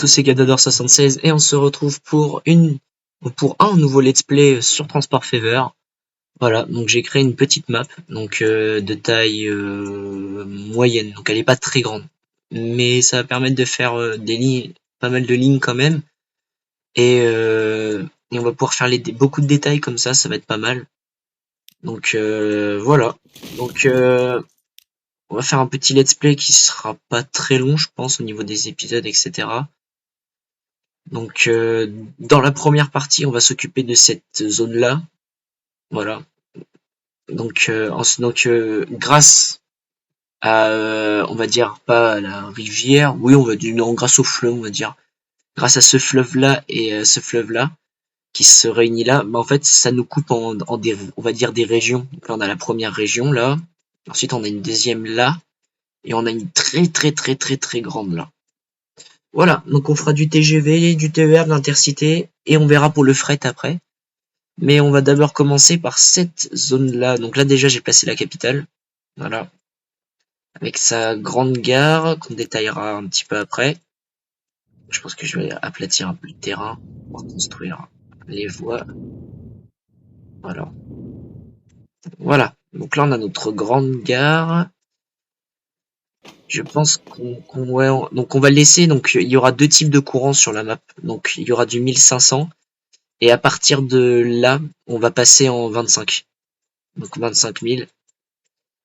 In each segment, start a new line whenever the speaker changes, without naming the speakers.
tous, c'est Gadador76 et on se retrouve pour un nouveau let's play sur Transport Fever. Voilà, donc j'ai créé une petite map, donc de taille moyenne, donc elle est pas très grande, mais ça va permettre de faire des lignes, pas mal de lignes quand même, et on va pouvoir faire beaucoup de détails comme ça va être pas mal. Donc voilà, donc on va faire un petit let's play qui sera pas très long, je pense, au niveau des épisodes, etc. Donc dans la première partie, on va s'occuper de cette zone-là. Voilà. Donc, grâce à, on va dire, pas à la rivière, oui, on va dire, non, grâce au fleuve, on va dire, grâce à ce fleuve-là et ce fleuve-là, qui se réunit là, bah, en fait, ça nous coupe en des, on va dire, des régions. Donc là, on a la première région, là. Ensuite, on a une deuxième là. Et on a une très, très, très, très, très grande là. Voilà, donc on fera du TGV, du TER, de l'Intercité, et on verra pour le fret après. Mais on va d'abord commencer par cette zone-là. Donc là déjà j'ai placé la capitale, voilà, avec sa grande gare qu'on détaillera un petit peu après. Je pense que je vais aplatir un peu le terrain pour construire les voies. Voilà. Voilà. Donc là on a notre grande gare. Je pense donc on va laisser, donc il y aura deux types de courants sur la map. Donc il y aura du 1500. Et à partir de là, on va passer en 25. Donc 25 000.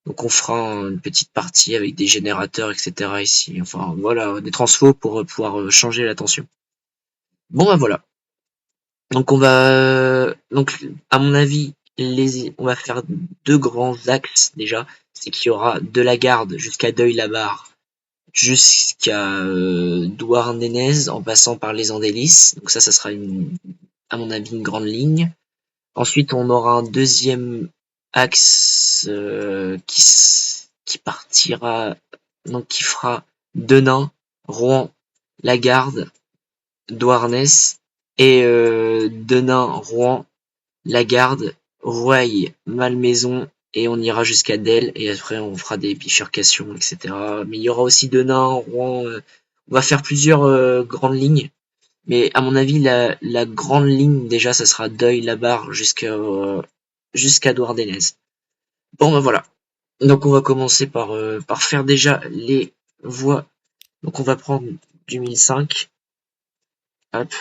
Donc on fera une petite partie avec des générateurs, etc. ici. Enfin voilà, des transfos pour pouvoir changer la tension. Bon bah voilà. Donc donc à mon avis, on va faire deux grands axes déjà. C'est qu'il y aura de la garde jusqu'à Deuil-la-Barre, jusqu'à Douarnenez, en passant par les Andelys. Donc ça sera à mon avis une grande ligne. Ensuite, on aura un deuxième axe qui partira, donc qui fera Denain, Rouen, Lagarde, Douarnenez, et Denain, Rouen, Lagarde, Rouaille, Malmaison, et on ira jusqu'à Delle, et après on fera des bifurcations, etc. Mais il y aura aussi Denain, Rouen, on va faire plusieurs grandes lignes. Mais à mon avis, la grande ligne, déjà, ça sera Deuil-la-Barre jusqu'à Douarnenez. Bon, ben voilà. Donc on va commencer par faire déjà les voies. Donc on va prendre du 1005. Hop.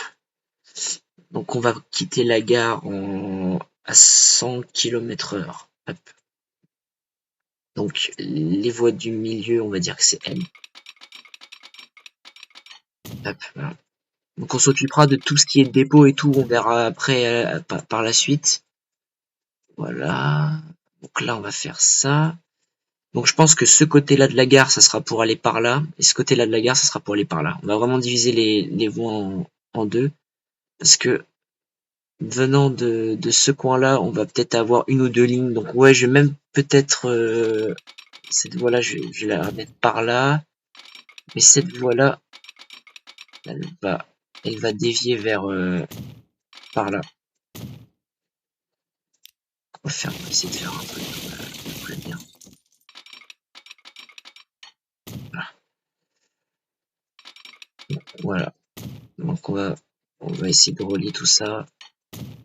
Donc on va quitter la gare à 100 km/h. Hop. Donc les voies du milieu, on va dire que c'est N. Hop, voilà. Donc on s'occupera de tout ce qui est dépôt et tout, on verra après par la suite. Voilà. Donc là, on va faire ça. Donc je pense que ce côté-là de la gare, ça sera pour aller par là. Et ce côté-là de la gare, ça sera pour aller par là. On va vraiment diviser les voies en deux. Parce que venant de ce coin-là, on va peut-être avoir une ou deux lignes. Donc ouais, je vais même peut-être... cette voie-là, je vais la mettre par là. Mais cette voie-là, elle va dévier vers par là. On va essayer de faire un truc très bien. Voilà. Donc on va essayer de relier tout ça.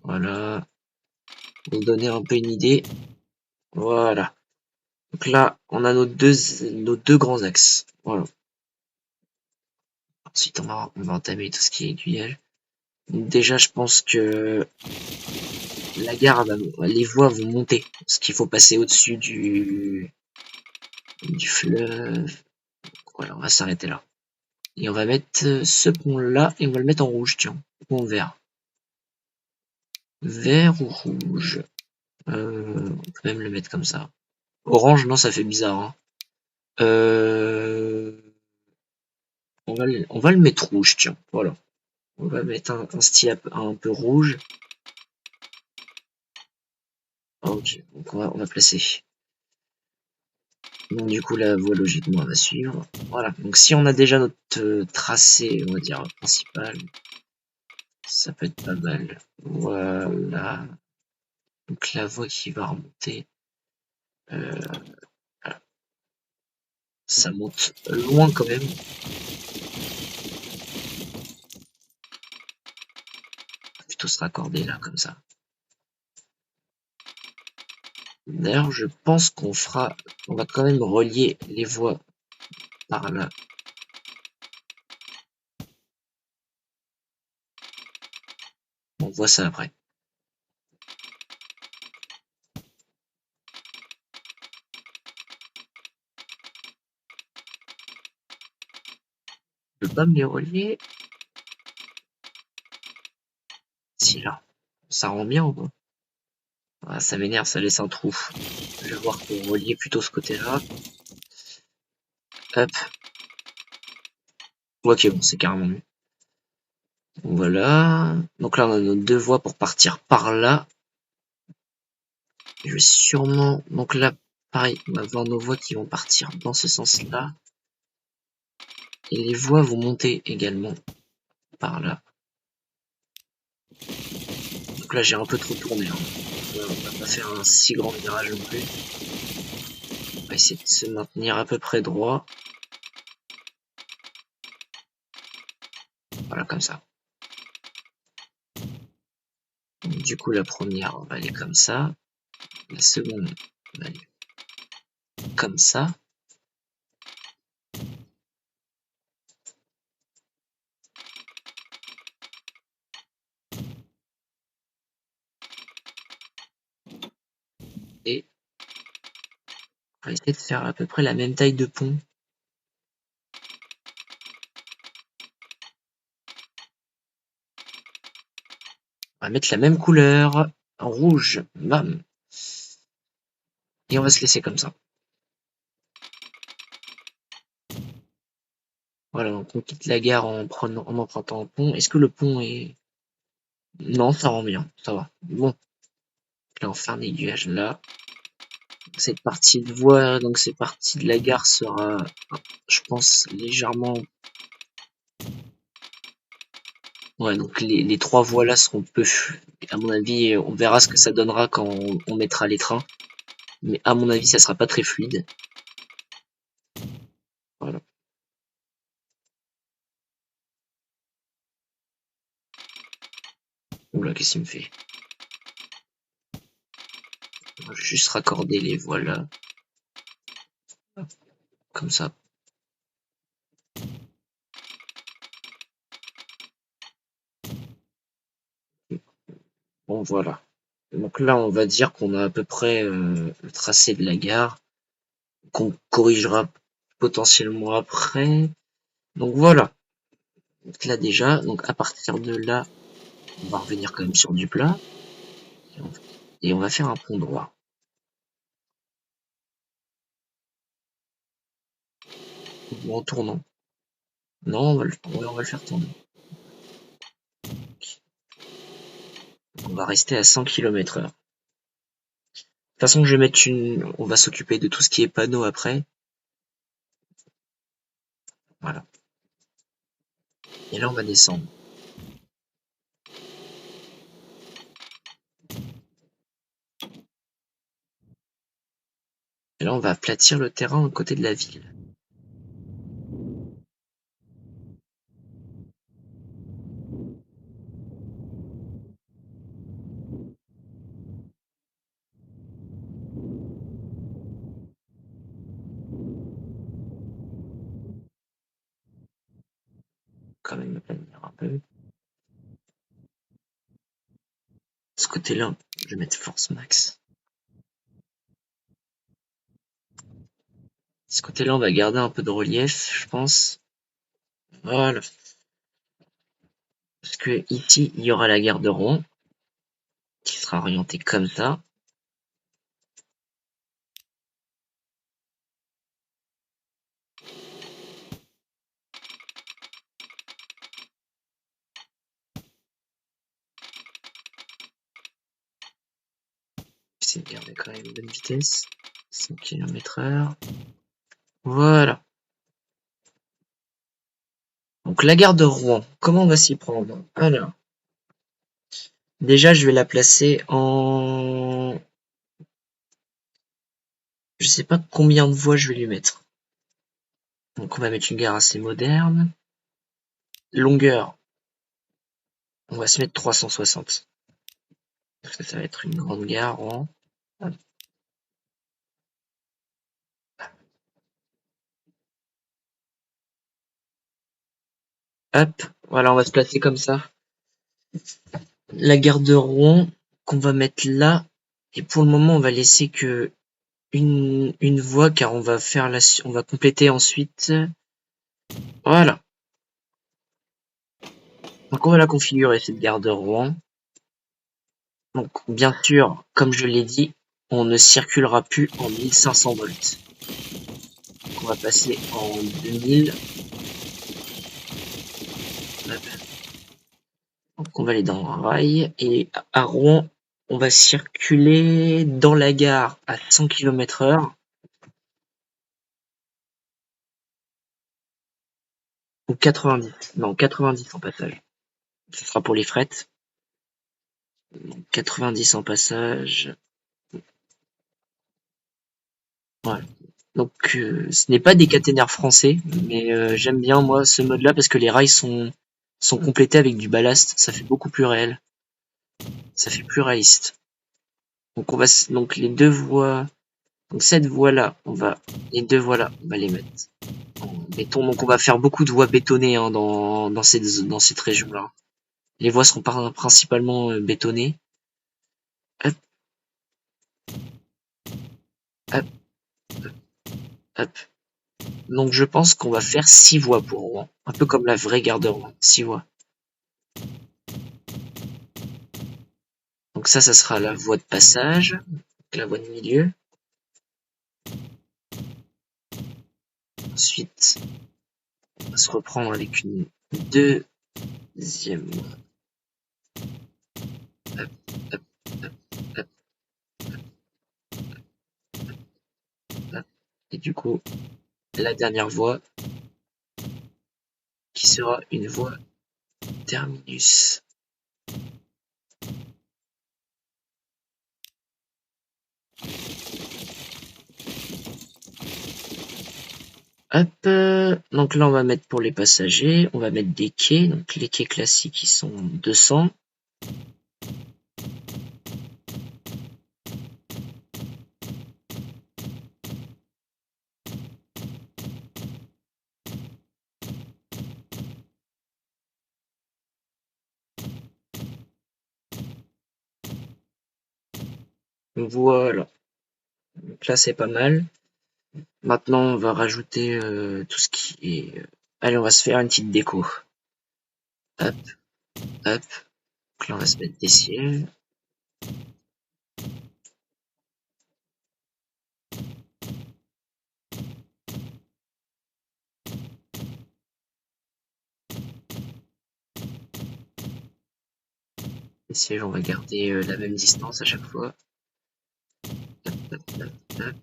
Voilà. Pour vous donner un peu une idée. Voilà. Donc là, on a nos deux grands axes. Voilà. Ensuite, on va entamer tout ce qui est aiguillage. Donc déjà, je pense que la gare, les voies vont monter. Parce qu'il faut passer au-dessus du fleuve. Voilà, on va s'arrêter là. Et on va mettre ce pont-là et on va le mettre en rouge, tiens. Ou en vert. Vert ou rouge. On peut même le mettre comme ça. Orange, non, ça fait bizarre. Hein. On va le mettre rouge, tiens. Voilà. On va mettre un style un peu rouge. Ok, donc on va placer. Donc du coup la voie logiquement va suivre. Voilà, donc si on a déjà notre tracé, on va dire principal, ça peut être pas mal. Voilà. Donc la voie qui va remonter. Ça monte loin quand même. tous raccorder là, comme ça. D'ailleurs, je pense qu'on va quand même relier les voies par là. On voit ça après. Je peux pas me les relier. Si là, ça rend bien ou pas? Ah, ça m'énerve, ça laisse un trou. Je vais voir pour relier plutôt ce côté-là. Hop. Ok, bon, c'est carrément mieux. Voilà. Donc là, on a nos deux voies pour partir par là. Je vais sûrement... Donc là, pareil, on va avoir nos voies qui vont partir dans ce sens-là. Et les voies vont monter également par là. Donc là, j'ai un peu trop tourné. Hein. On va pas faire un si grand virage non plus. On va essayer de se maintenir à peu près droit. Voilà, comme ça. Donc, du coup, la première, on va aller comme ça. La seconde, on va aller comme ça. Et on va essayer de faire à peu près la même taille de pont. On va mettre la même couleur, rouge, bam. Et on va se laisser comme ça. Voilà, donc on quitte la gare en empruntant un pont. Est-ce que le pont est... Non, ça rend bien, ça va. Bon, là on fait un aiguillage là. Cette partie de voie, donc cette partie de la gare sera, je pense, légèrement... Ouais, donc les trois voies là seront peu... À mon avis, on verra ce que ça donnera quand on mettra les trains. Mais à mon avis, ça sera pas très fluide. Voilà. Oula, qu'est-ce qu'il me fait? Je vais juste raccorder les voies là. Comme ça. Bon, voilà. Donc là, on va dire qu'on a à peu près le tracé de la gare, qu'on corrigera potentiellement après. Donc voilà. Donc là déjà, donc à partir de là, on va revenir quand même sur du plat. Et on va faire un pont droit. Ou en tournant. Non, on va le faire tourner. Donc on va rester à 100 km/h. De toute façon, je vais mettre une... On va s'occuper de tout ce qui est panneau après. Voilà. Et là, on va descendre. Et là, on va aplatir le terrain à côté de la ville. Quand même aplanir un peu. Ce côté-là, je vais mettre force max. Ce côté-là, on va garder un peu de relief, je pense. Voilà. Parce que ici, il y aura la gare de Rouen, qui sera orientée comme ça. J'essaie de garder quand même une bonne vitesse. 100 km/h. Voilà. Donc la gare de Rouen, comment on va s'y prendre? Alors, déjà, je vais la placer en... Je sais pas combien de voies je vais lui mettre. Donc on va mettre une gare assez moderne. Longueur. On va se mettre 360. Parce que ça va être une grande gare en... Hop, voilà, on va se placer comme ça. La gare de Rouen qu'on va mettre là. Et pour le moment, on va laisser que une voie car on va faire on va compléter ensuite. Voilà. Donc on va la configurer cette gare de Rouen. Donc bien sûr, comme je l'ai dit, on ne circulera plus en 1500 volts. Donc on va passer en 2000. Donc on va aller dans un rail et à Rouen, on va circuler dans la gare à 100 km/h ou 90. Non, 90 en passage. Ce sera pour les frettes. 90 en passage. Voilà. Donc ce n'est pas des caténaires français, mais j'aime bien moi ce mode-là parce que les rails sont complétés avec du ballast, ça fait beaucoup plus réel, ça fait plus réaliste. Donc donc les deux voies, donc cette voie-là, les deux voies-là, on va les mettre en béton. Donc on va faire beaucoup de voies bétonnées hein, dans cette région-là. Les voies seront principalement bétonnées. Hop, hop, hop. Donc je pense qu'on va faire 6 voies pour Rouen, un peu comme la vraie gare de Rouen, 6 voies. Donc ça sera la voie de passage, la voie de milieu. Ensuite, on va se reprendre avec une deuxième voie. Hop, hop, hop, hop, hop. Et du coup, la dernière voie, qui sera une voie terminus. Hop, donc là on va mettre pour les passagers, on va mettre des quais, donc les quais classiques ils sont 200. Voilà, donc là c'est pas mal. Maintenant on va rajouter tout ce qui est... Allez, on va se faire une petite déco. Hop, hop, donc là on va se mettre des sièges. Les sièges, on va garder la même distance à chaque fois. Hop, hop, hop, hop,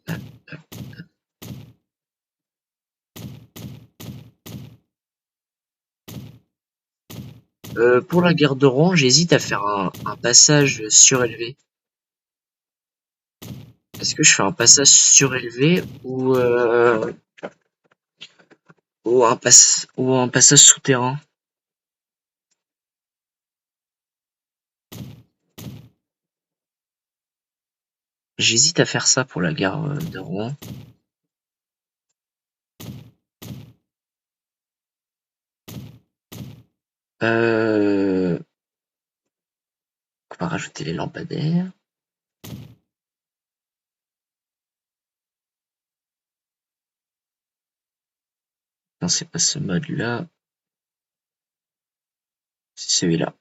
hop, hop, pour la gare de Rouen, j'hésite à faire un passage surélevé. Est-ce que je fais un passage surélevé ou un passage souterrain? J'hésite à faire ça pour la gare de Rouen. On va rajouter les lampadaires. Non, c'est pas ce mode-là. C'est celui-là.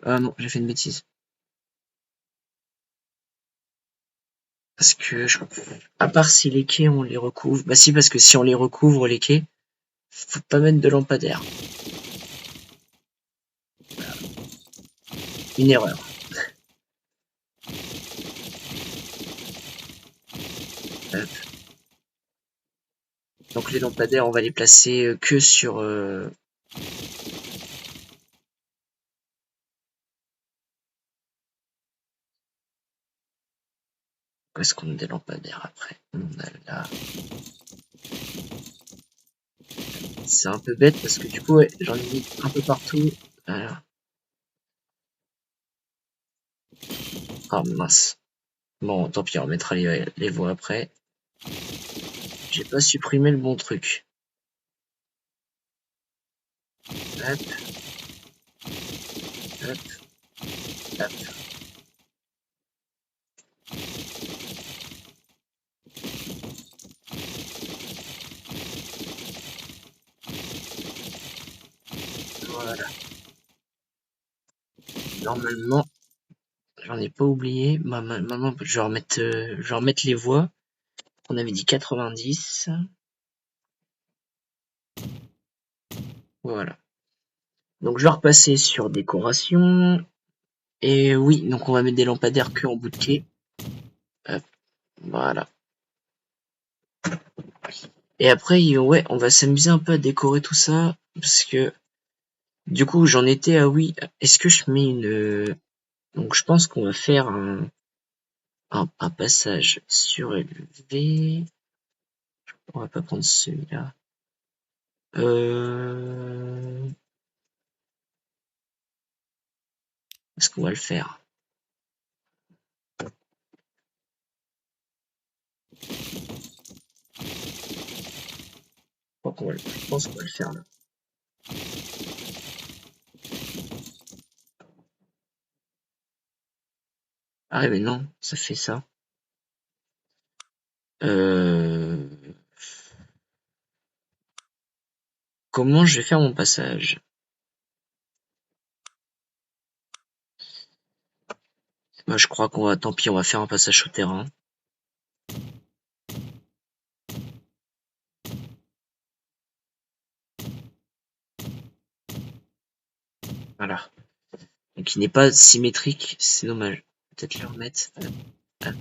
Ah non, j'ai fait une bêtise. Parce que à part si les quais on les recouvre. Bah si, parce que si on les recouvre les quais, faut pas mettre de lampadaires. Une erreur. Hop. Donc les lampadaires, on va les placer que sur... Où est-ce qu'on a des lampadaires après? On a là... C'est un peu bête parce que du coup, ouais, j'en ai mis un peu partout. Voilà. Ah mince. Bon, tant pis, on remettra les voies après. J'ai pas supprimé le bon truc. Hop, hop, hop. Voilà. Normalement, j'en ai pas oublié. Maintenant, je vais remettre les voies. On avait dit 90. Voilà. Donc je vais repasser sur décoration. Et oui, donc on va mettre des lampadaires que en bout de quai. Hop, voilà. Et après, ouais, on va s'amuser un peu à décorer tout ça. Parce que du coup, j'en étais à oui. Est-ce que je mets une... Donc je pense qu'on va faire un passage surélevé. On va pas prendre celui-là. Est-ce qu'on va le faire? Je pense qu'on va le faire là. Ah mais non, ça fait ça. Comment je vais faire mon passage? Moi je crois qu'on va, tant pis, on va faire un passage souterrain. Voilà. Donc il n'est pas symétrique, c'est dommage. Peut-être le remettre. Hop.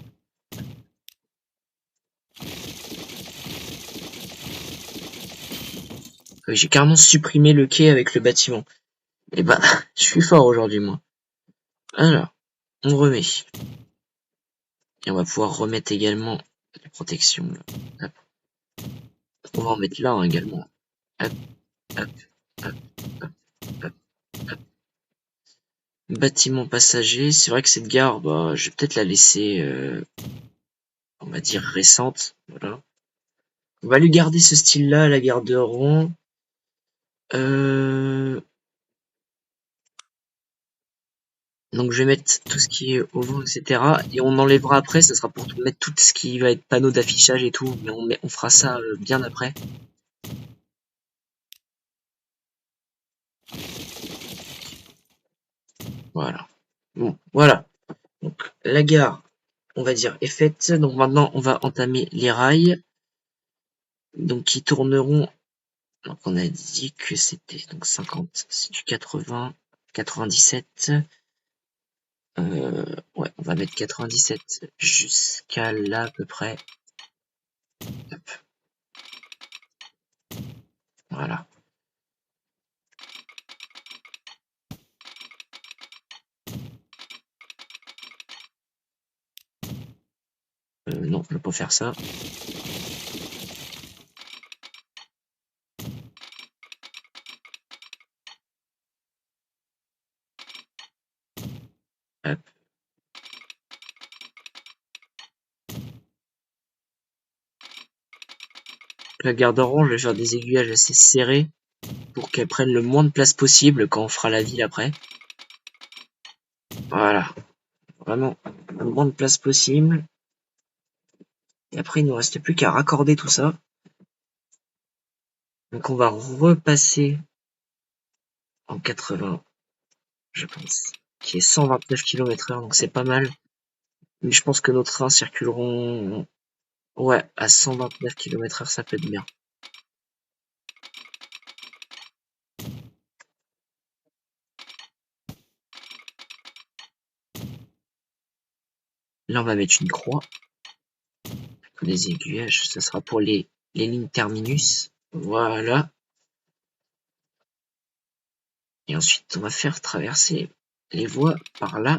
J'ai carrément supprimé le quai avec le bâtiment. Et bah, je suis fort aujourd'hui moi. Alors, on remet. Et on va pouvoir remettre également les protections. Là. Hop. On va en mettre là hein, également. Hop, hop, hop, hop, hop, hop. Bâtiment passager, c'est vrai que cette gare, bah, je vais peut-être la laisser, on va dire récente. Voilà. On va lui garder ce style-là, la gare de Rouen. Donc je vais mettre tout ce qui est au vent, etc. Et on enlèvera après, ça sera pour mettre tout ce qui va être panneau d'affichage et tout, mais on fera ça bien après. Voilà. Bon, voilà. Donc la gare, on va dire, est faite. Donc maintenant, on va entamer les rails. Donc qui tourneront. Donc on a dit que c'était donc 50, c'est du 80, 97. Ouais, on va mettre 97 jusqu'à là à peu près. Hop, voilà. Non, je peux pas faire ça. Hop. La garde orange, je vais faire des aiguillages assez serrés pour qu'elle prenne le moins de place possible quand on fera la ville après. Voilà. Vraiment, le moins de place possible. Et après, il nous reste plus qu'à raccorder tout ça. Donc on va repasser en 80, je pense, qui est 129 km/h, donc c'est pas mal. Mais je pense que nos trains circuleront, ouais, à 129 km/h, ça peut être bien. Là, on va mettre une croix. Des aiguillages, ça sera pour les les lignes terminus. Voilà. Et ensuite, on va faire traverser les voies par là.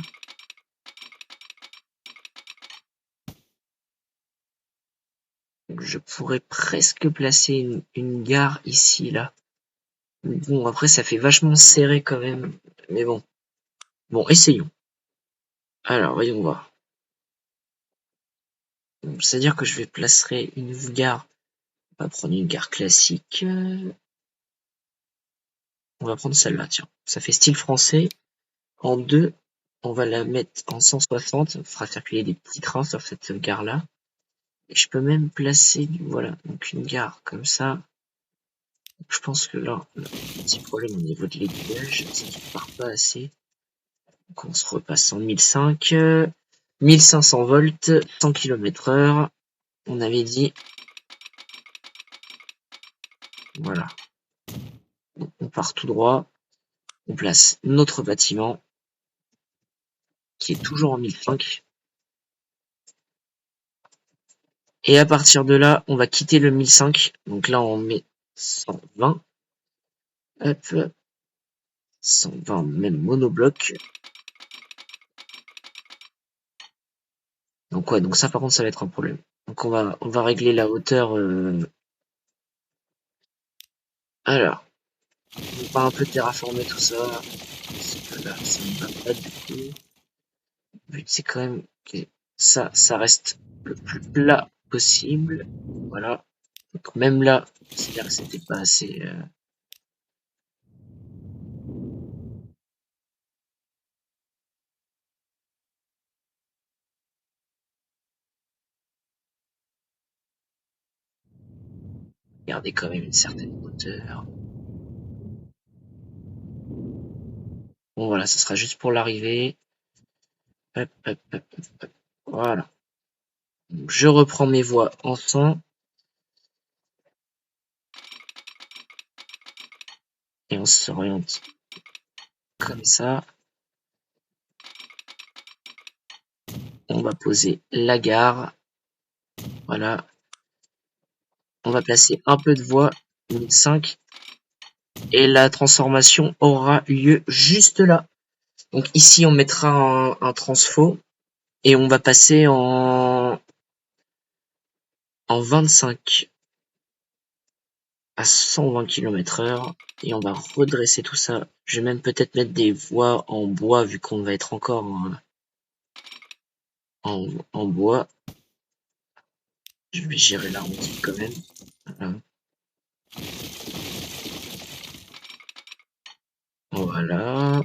Donc, je pourrais presque placer une gare ici, là. Bon, après, ça fait vachement serré quand même. Mais bon. Bon, essayons. Alors, voyons voir. C'est-à-dire que je vais placer une gare. On va prendre une gare classique. On va prendre celle-là, tiens. Ça fait style français. En deux, on va la mettre en 160. On fera circuler des petits trains sur cette gare-là. Et je peux même placer, voilà, donc une gare comme ça. Je pense que là, on a un petit problème au niveau de l'aiguillage, c'est qu'il part pas assez. Donc on se repasse en 1005. 1500 volts, 100 km/h. On avait dit. Voilà. Donc on part tout droit. On place notre bâtiment, qui est toujours en 1005. Et à partir de là, on va quitter le 1005. Donc là, on met 120. Hop. 120, même monobloc. Donc ouais, donc ça par contre, ça va être un problème. Donc on va régler la hauteur. Alors, on va un peu terraformer tout ça. Parce que là, ça ne va pas du tout. Le but, c'est quand même que ça reste le plus plat possible. Voilà. Donc même là, c'est-à-dire que c'était pas assez. Garder quand même une certaine hauteur. Bon voilà, ça sera juste pour l'arrivée. Hop, hop, hop, hop, hop. Voilà. Donc, je reprends mes voies en 100. Et on s'oriente comme ça. On va poser la gare. Voilà. On va placer un peu de voie, 1005. Et la transformation aura lieu juste là. Donc ici, on mettra un transfo. Et on va passer en 25 à 120 km/h. Et on va redresser tout ça. Je vais même peut-être mettre des voies en bois, vu qu'on va être encore en bois. Je vais gérer l'arrondi quand même. Voilà. Voilà.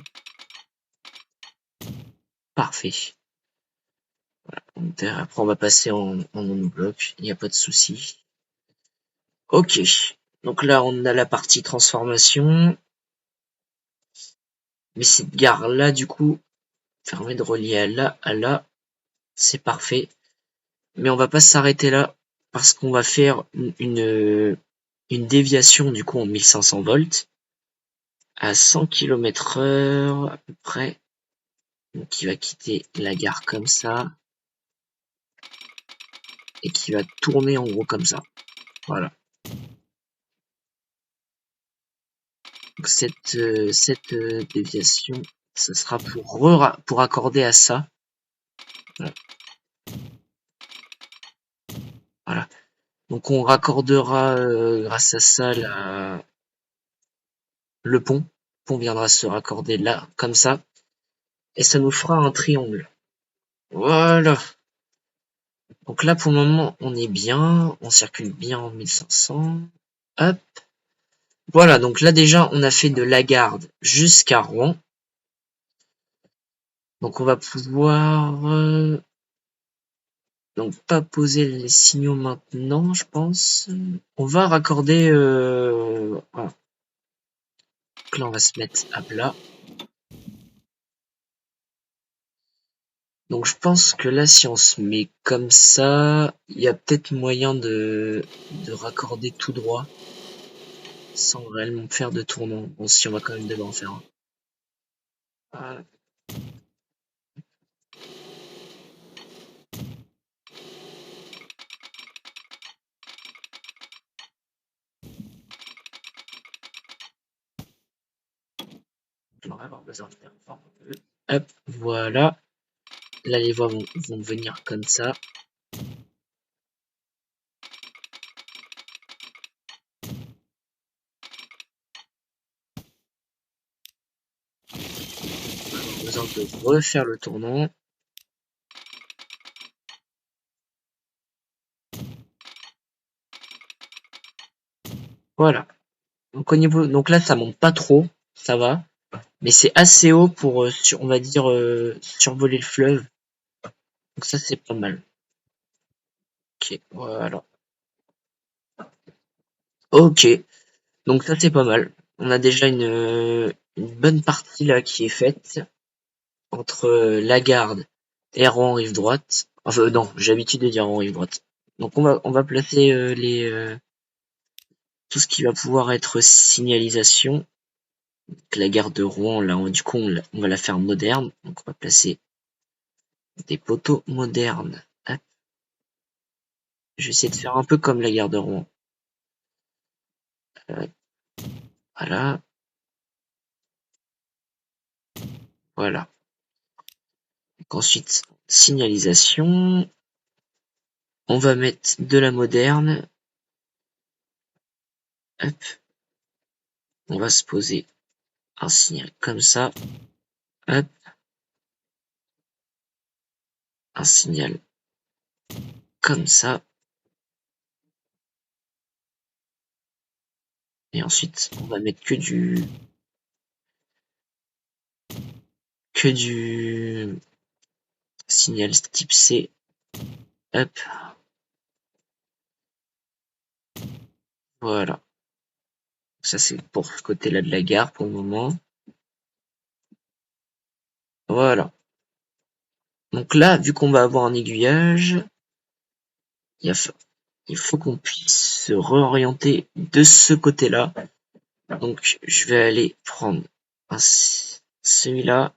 Parfait. Voilà. Après, on va passer en monobloc. Il n'y a pas de souci. Ok. Donc là, on a la partie transformation. Mais cette gare-là, du coup, permet de relier à là. C'est parfait. Mais on va pas s'arrêter là. Parce qu'on va faire une déviation, du coup, en 1500 volts. À 100 km/h, à peu près. Donc, qui va quitter la gare comme ça. Et qui va tourner en gros comme ça. Voilà. Donc cette déviation, ça sera pour accorder à ça. Voilà. Voilà. Donc on raccordera grâce à ça le pont. Le pont viendra se raccorder là, comme ça. Et ça nous fera un triangle. Voilà. Donc là pour le moment on est bien. On circule bien en 1500. Hop. Voilà, donc là déjà on a fait de Lagarde jusqu'à Rouen. Donc on va pouvoir donc pas poser les signaux maintenant, je pense. On va raccorder. Voilà. Donc là on va se mettre à plat. Donc je pense que là si on se met comme ça, il y a peut-être moyen de raccorder tout droit sans réellement faire de tournant. Bon si on va quand même devoir en faire un. Voilà. va avoir besoin de faire fort un peu. Hop, voilà. Là, les voies vont venir comme ça. On va avoir besoin de refaire le tournant. Voilà. Donc au niveau, donc là, ça monte pas trop, ça va. Mais c'est assez haut pour, on va dire, survoler le fleuve. Donc ça, c'est pas mal. Ok, voilà. Ok, donc ça, c'est pas mal. On a déjà une bonne partie là qui est faite entre la garde et Rouen rive droite. Enfin, non, j'ai l'habitude de dire Rouen rive droite. Donc on va placer tout ce qui va pouvoir être signalisation. Donc, la gare de Rouen, là, du coup, on va la faire moderne. Donc on va placer des poteaux modernes. Hop. Je vais essayer de faire un peu comme la gare de Rouen. Voilà, voilà. Donc ensuite, signalisation. On va mettre de la moderne. Hop. On va se poser un signal comme ça. Hop. Un signal comme ça. Et ensuite, on va mettre que du signal type C. Hop. Voilà. Ça, c'est pour ce côté-là de la gare pour le moment. Voilà. Donc là, vu qu'on va avoir un aiguillage, il faut qu'on puisse se réorienter de ce côté-là. Donc, je vais aller prendre celui-là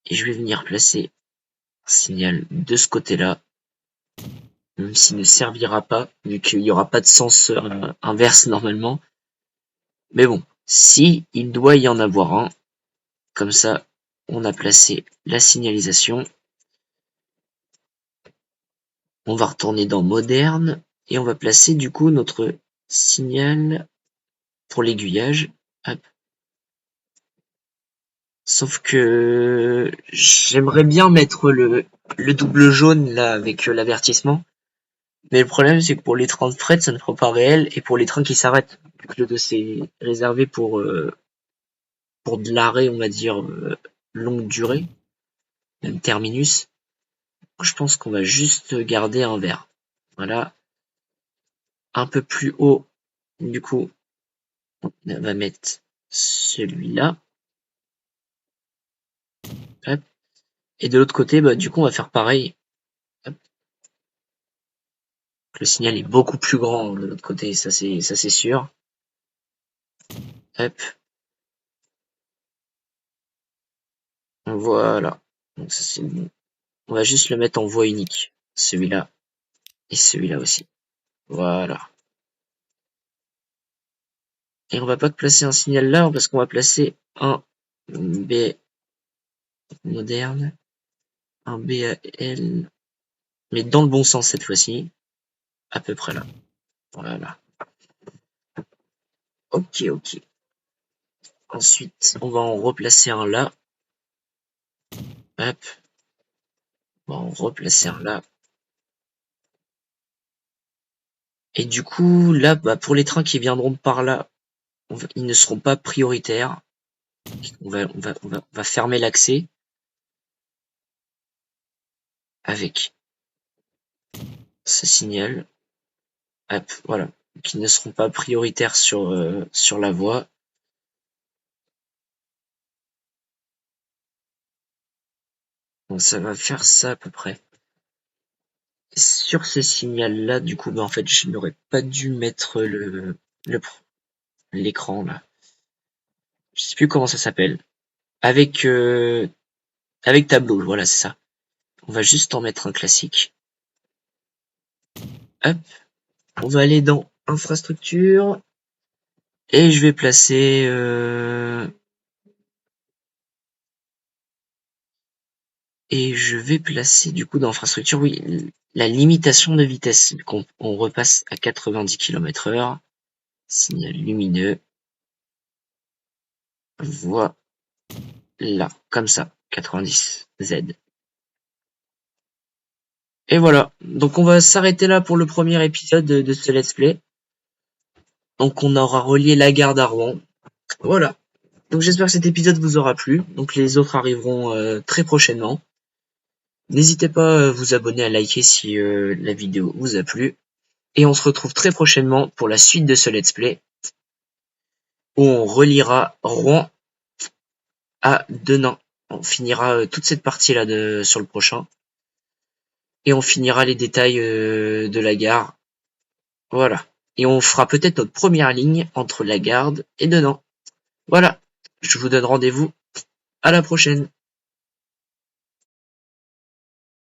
et je vais venir placer un signal de ce côté-là, même s'il ne servira pas, vu qu'il n'y aura pas de sens inverse normalement. Mais bon, si il doit y en avoir un, comme ça, on a placé la signalisation. On va retourner dans moderne et on va placer du coup notre signal pour l'aiguillage. Hop. Sauf que j'aimerais bien mettre le double jaune là avec l'avertissement. Mais le problème c'est que pour les trains de fret ça ne fera pas réel et pour les trains qui s'arrêtent, vu que le 2 c'est réservé pour de l'arrêt on va dire longue durée, même terminus, je pense qu'on va juste garder un vert. Voilà. Un peu plus haut, du coup, on va mettre celui-là. Hop. Et de l'autre côté, bah, du coup, on va faire pareil. Hop. Le signal est beaucoup plus grand de l'autre côté, ça c'est sûr. Hop. Voilà. Donc ça c'est bon. On va juste le mettre en voie unique. Celui-là et celui-là aussi. Voilà. Et on va pas placer un signal là parce qu'on va placer un B moderne, un BAL, mais dans le bon sens cette fois-ci. À peu près là. Voilà. Ok, ok. Ensuite, on va en replacer un là. Hop. On va en replacer un là. Et du coup, là, bah, pour les trains qui viendront par là, ils ne seront pas prioritaires. On va fermer l'accès avec ce signal. Hop, voilà. Qui ne seront pas prioritaires sur la voie. Donc ça va faire ça à peu près. Et sur ce signal-là, du coup, bah, en fait, je n'aurais pas dû mettre l'écran là. Je sais plus comment ça s'appelle. Avec tableau, voilà, c'est ça. On va juste en mettre un classique. Hop. On va aller dans infrastructure. Et je vais placer Et je vais placer du coup dans infrastructure, oui, la limitation de vitesse. On repasse à 90 km/h. Signal lumineux. Voilà, comme ça, 90 Z. Et voilà, donc on va s'arrêter là pour le premier épisode de ce let's play. Donc on aura relié la gare à Rouen. Voilà. Donc j'espère que cet épisode vous aura plu. Donc les autres arriveront très prochainement. N'hésitez pas à vous abonner, à liker si la vidéo vous a plu. Et on se retrouve très prochainement pour la suite de ce let's play, où on reliera Rouen à Denain. On finira toute cette partie-là sur le prochain. Et on finira les détails de la gare. Voilà. Et on fera peut-être notre première ligne entre la gare et Denain. Voilà. Je vous donne rendez-vous à la prochaine.